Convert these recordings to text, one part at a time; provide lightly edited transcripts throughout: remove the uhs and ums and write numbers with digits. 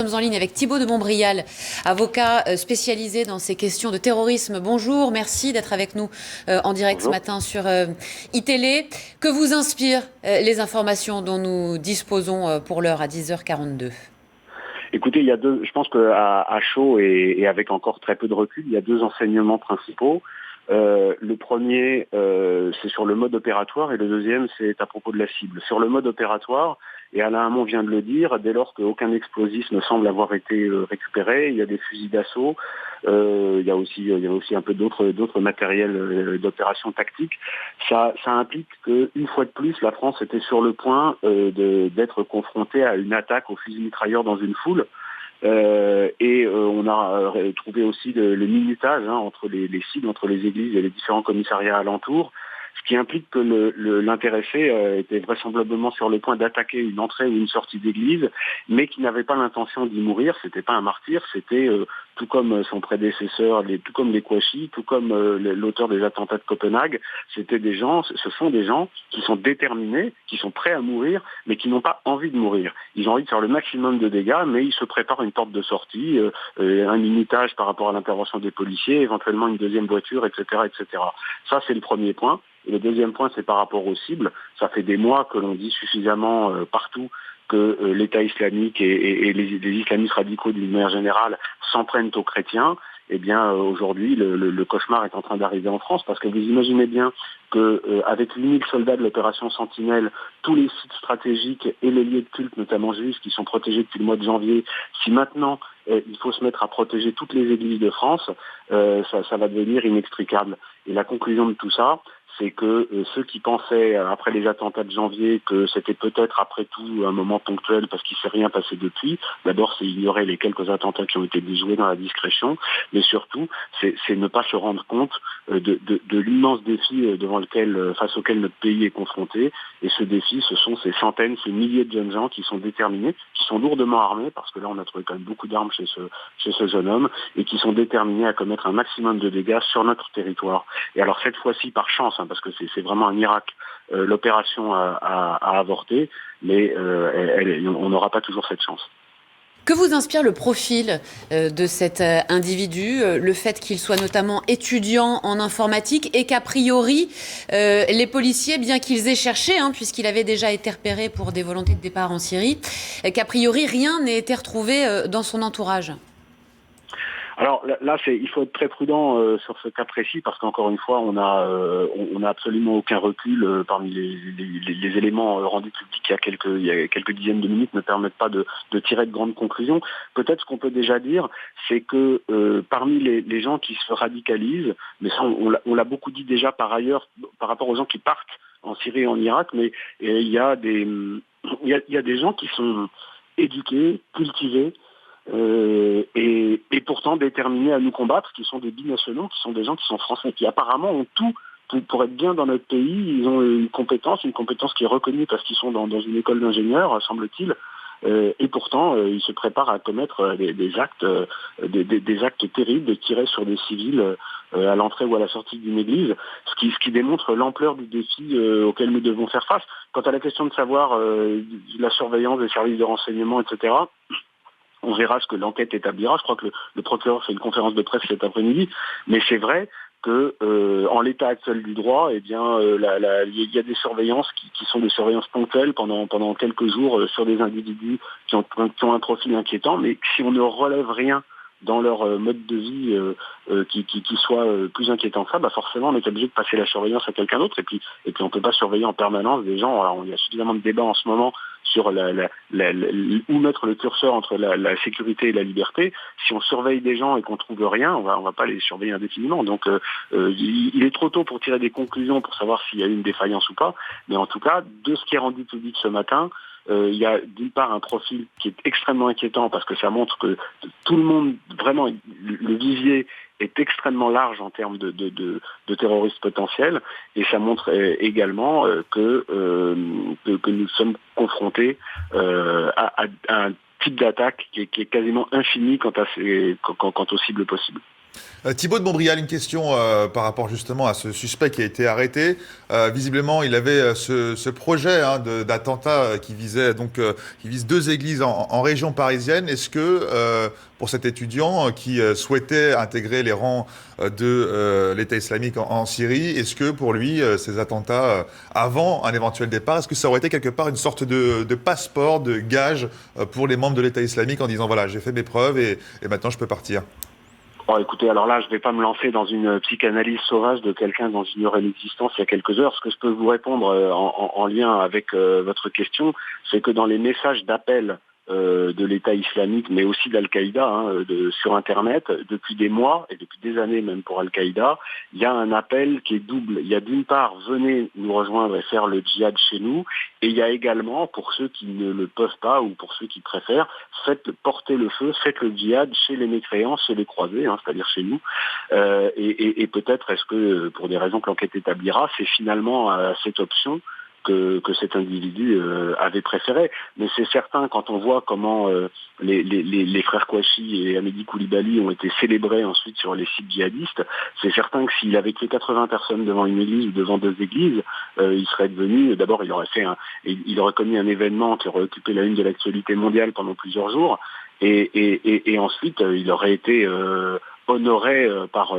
Nous sommes en ligne avec Thibault de Montbrial, avocat spécialisé dans ces questions de terrorisme. Bonjour, merci d'être avec nous en direct ce Bonjour. matin sur iTélé. Que vous inspirent les informations dont nous disposons pour l'heure à 10h42 ? Écoutez, je pense qu'à chaud et avec encore très peu de recul, il y a deux enseignements principaux. Le premier, c'est sur le mode opératoire et le deuxième, c'est à propos de la cible. Sur le mode opératoire, et Alain Hamon vient de le dire, dès lors qu'aucun explosif ne semble avoir été récupéré, il y a des fusils d'assaut, il y a aussi un peu d'autres matériels d'opération tactique. Ça implique qu'une fois de plus, la France était sur le point d'être confrontée à une attaque au fusil mitrailleur dans une foule. On a trouvé aussi le minutage entre les cibles, entre les églises et les différents commissariats alentours, ce qui implique que l'intéressé était vraisemblablement sur le point d'attaquer une entrée ou une sortie d'église, mais qui n'avait pas l'intention d'y mourir. C'était pas un martyr, c'était tout comme son prédécesseur, tout comme les Kouachi, tout comme l'auteur des attentats de Copenhague, ce sont des gens qui sont déterminés, qui sont prêts à mourir, mais qui n'ont pas envie de mourir. Ils ont envie de faire le maximum de dégâts, mais ils se préparent une porte de sortie, un minutage par rapport à l'intervention des policiers, éventuellement une deuxième voiture, etc., etc. Ça, c'est le premier point. Et le deuxième point, c'est par rapport aux cibles. Ça fait des mois que l'on dit suffisamment partout que l'État islamique et les islamistes radicaux d'une manière générale s'en prennent aux chrétiens. Eh bien, aujourd'hui, le cauchemar est en train d'arriver en France, parce que vous imaginez bien que avec 8000 soldats de l'opération Sentinelle, tous les sites stratégiques et les lieux de culte, notamment juifs, qui sont protégés depuis le mois de janvier, si maintenant il faut se mettre à protéger toutes les églises de France, ça va devenir inextricable. Et la conclusion de tout ça, c'est que ceux qui pensaient, après les attentats de janvier, que c'était peut-être après tout un moment ponctuel parce qu'il ne s'est rien passé depuis, d'abord c'est ignorer les quelques attentats qui ont été déjoués dans la discrétion, mais surtout c'est ne pas se rendre compte de l'immense défi face auquel notre pays est confronté. Et ce défi, ce sont ces centaines, ces milliers de jeunes gens qui sont déterminés, qui sont lourdement armés, parce que là on a trouvé quand même beaucoup d'armes chez ce jeune homme, et qui sont déterminés à commettre un maximum de dégâts sur notre territoire. Et alors cette fois-ci, par chance, parce que c'est vraiment un miracle, l'opération a avorté, mais on n'aura pas toujours cette chance. Que vous inspire le profil de cet individu, le fait qu'il soit notamment étudiant en informatique et qu'a priori, les policiers, bien qu'ils aient cherché, puisqu'il avait déjà été repéré pour des volontés de départ en Syrie, qu'a priori rien n'ait été retrouvé dans son entourage? Alors là, il faut être très prudent sur ce cas précis, parce qu'encore une fois, on a absolument aucun recul parmi les éléments rendus publics il y a quelques dizaines de minutes ne permettent pas de tirer de grandes conclusions. Peut-être ce qu'on peut déjà dire, c'est que parmi les gens qui se radicalisent, mais ça on l'a beaucoup dit déjà par ailleurs par rapport aux gens qui partent en Syrie et en Irak, mais il y a des gens qui sont éduqués, cultivés, et pourtant déterminés à nous combattre, qui sont des binationaux, qui sont des gens qui sont français, qui apparemment ont tout pour être bien dans notre pays. Ils ont une compétence qui est reconnue parce qu'ils sont dans une école d'ingénieurs, semble-t-il. Et pourtant, ils se préparent à commettre des actes terribles, de tirer sur des civils à l'entrée ou à la sortie d'une église, ce qui démontre l'ampleur du défi auquel nous devons faire face. Quant à la question de savoir la surveillance des services de renseignement, etc., on verra ce que l'enquête établira. Je crois que le procureur fait une conférence de presse cet après-midi, mais c'est vrai que en l'état actuel du droit, eh bien, il y a des surveillances qui sont des surveillances ponctuelles pendant quelques jours sur des individus qui ont un profil inquiétant, mais si on ne relève rien dans leur mode de vie qui soit plus inquiétant que ça, forcément on est obligé de passer la surveillance à quelqu'un d'autre, et puis on ne peut pas surveiller en permanence des gens. Alors, il y a suffisamment de débats en ce moment sur où mettre le curseur entre la sécurité et la liberté. Si on surveille des gens et qu'on trouve rien, on va pas les surveiller indéfiniment. Donc il est trop tôt pour tirer des conclusions pour savoir s'il y a eu une défaillance ou pas, mais en tout cas, de ce qui est rendu public ce matin, il y a d'une part un profil qui est extrêmement inquiétant, parce que ça montre que tout le monde, vraiment, le vivier est extrêmement large en termes de terroristes potentiels, et ça montre également que nous sommes confrontés à un type d'attaque qui est quasiment infini quant aux cibles possibles. Thibaut de Montbrial, une question par rapport justement à ce suspect qui a été arrêté. Visiblement, il avait ce projet d'attentat qui vise deux églises en région parisienne. Est-ce que pour cet étudiant qui souhaitait intégrer les rangs de l'État islamique en Syrie, est-ce que pour lui ces attentats avant un éventuel départ, est-ce que ça aurait été quelque part une sorte de passeport, de gage pour les membres de l'État islamique en disant voilà, j'ai fait mes preuves et maintenant je peux partir? Bon, écoutez, alors là, je ne vais pas me lancer dans une psychanalyse sauvage de quelqu'un dont j'ignorais l'existence il y a quelques heures. Ce que je peux vous répondre en lien avec votre question, c'est que dans les messages d'appel de l'État islamique, mais aussi d'Al-Qaïda, sur Internet, depuis des mois et depuis des années même pour Al-Qaïda, il y a un appel qui est double. Il y a d'une part, venez nous rejoindre et faire le djihad chez nous, et il y a également, pour ceux qui ne le peuvent pas ou pour ceux qui préfèrent, faites porter le feu, faites le djihad chez les mécréants, chez les croisés, c'est-à-dire chez nous. Et peut-être, est-ce que, pour des raisons que l'enquête établira, c'est finalement cette option que cet individu avait préféré. Mais c'est certain, quand on voit comment les frères Kouachi et Amédi Koulibaly ont été célébrés ensuite sur les sites djihadistes, c'est certain que s'il avait tué 80 personnes devant une église ou devant deux églises, il serait devenu, d'abord il aurait commis un événement qui aurait occupé la une de l'actualité mondiale pendant plusieurs jours, et ensuite il aurait été honoré par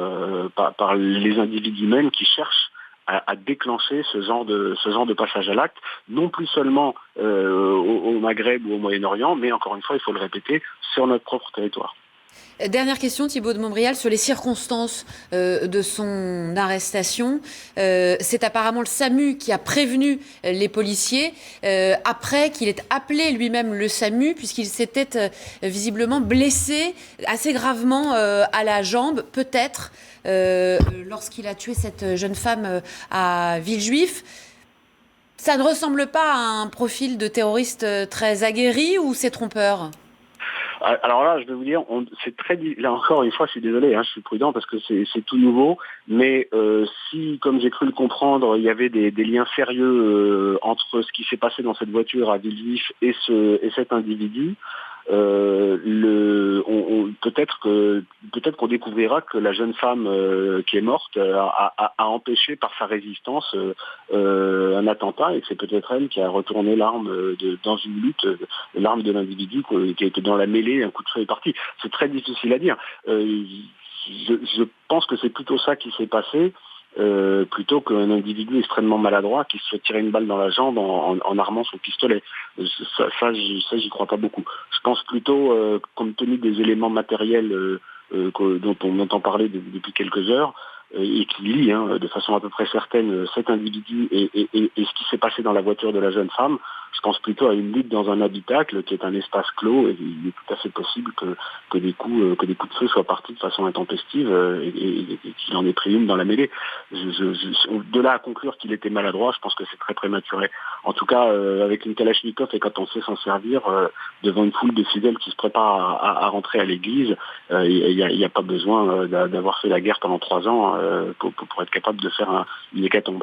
les individus mêmes qui cherchent à déclencher ce genre de passage à l'acte, non plus seulement au Maghreb ou au Moyen-Orient, mais encore une fois, il faut le répéter, sur notre propre territoire. Dernière question, Thibaut de Montbrial, sur les circonstances de son arrestation. C'est apparemment le SAMU qui a prévenu les policiers après qu'il ait appelé lui-même le SAMU, puisqu'il s'était visiblement blessé assez gravement à la jambe, peut-être, lorsqu'il a tué cette jeune femme à Villejuif. Ça ne ressemble pas à un profil de terroriste très aguerri, ou c'est trompeur? Alors là, je vais vous dire, là encore une fois, je suis désolé, je suis prudent parce que c'est tout nouveau, mais si, comme j'ai cru le comprendre, il y avait des liens sérieux entre ce qui s'est passé dans cette voiture à Villejuif et cet individu, peut-être qu'on découvrira que la jeune femme qui est morte a empêché par sa résistance un attentat, et que c'est peut-être elle qui a retourné l'arme dans une lutte, l'arme de l'individu qui a été dans la mêlée, un coup de feu est parti. C'est très difficile à dire. Je pense que c'est plutôt ça qui s'est passé. Plutôt qu'un individu extrêmement maladroit qui se fait tirer une balle dans la jambe en armant son pistolet. Ça, j'y crois pas beaucoup. Je pense plutôt, compte tenu des éléments matériels dont on entend parler depuis quelques heures, et qui lie de façon à peu près certaine cet individu et ce qui s'est passé dans la voiture de la jeune femme, je pense plutôt à une lutte dans un habitacle qui est un espace clos, et il est tout à fait possible que des coups de feu soient partis de façon intempestive et qu'il en ait pris une dans la mêlée. De là à conclure qu'il était maladroit, je pense que c'est très prématuré. En tout cas, avec une Kalachnikov, et quand on sait s'en servir devant une foule de fidèles qui se préparent à rentrer à l'église, il n'y a pas besoin d'avoir fait la guerre pendant 3 ans pour être capable de faire une hécatombe.